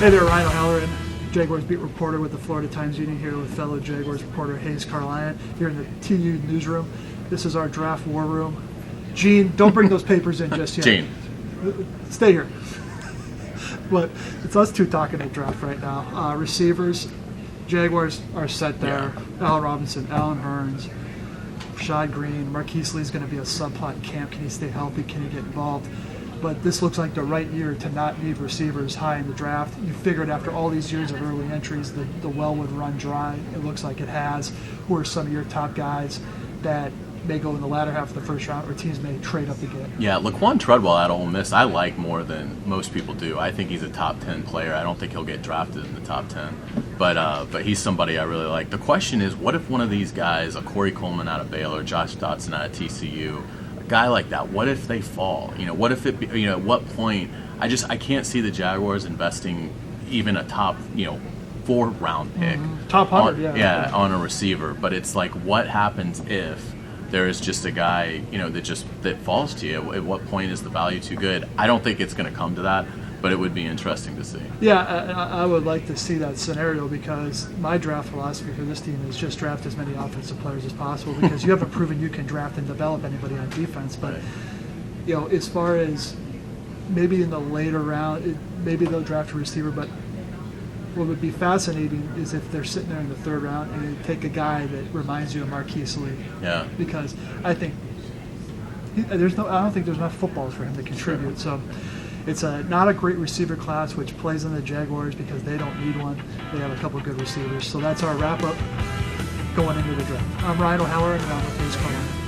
Hey there, Ryan O'Halloran, Jaguars beat reporter with the Florida Times Union here with fellow Jaguars reporter Hayes Carlion here in the TU newsroom. This is our draft war room. Gene, don't bring those papers in just yet. Gene. Stay here. But it's us two talking at draft right now. Receivers, Jaguars are set there. Yeah. Allen Robinson, Allen Hurns, Rashad Green, Marquise Lee's going to be a subplot in camp. Can he stay healthy? Can he get involved? But this looks like the right year to not need receivers high in the draft. You figured after all these years of early entries, the well would run dry. It looks like it has. Who are some of your top guys that may go in the latter half of the first round, or teams may trade up to get? Yeah, Laquan Treadwell out of Ole Miss, I like more than most people do. I think he's a top 10 player. I don't think he'll get drafted in the top 10, but he's somebody I really like. The question is, what if one of these guys, a Corey Coleman out of Baylor, Josh Dotson out of TCU, guy like that, what if they fall? What if it, at what point, I can't see the Jaguars investing even a top, 4-round pick. Top 100, on a receiver. But it's like, what happens if there is just a guy, that falls to you? At what point is the value too good? I don't think it's going to come to that, but it would be interesting to see. Yeah, I would like to see that scenario, because my draft philosophy for this team is just draft as many offensive players as possible, because you haven't proven you can draft and develop anybody on defense. But, right. As far as maybe in the later round, maybe they'll draft a receiver, but what would be fascinating is if they're sitting there in the third round and they take a guy that reminds you of Marquise Lee. Yeah. Because I think I don't think there's enough footballs for him to contribute. Sure. So it's not a great receiver class, which plays on the Jaguars because they don't need one. They have a couple of good receivers. So that's our wrap up going into the draft. I'm Ryan O'Halloran, and I'm with Hayes Carlion.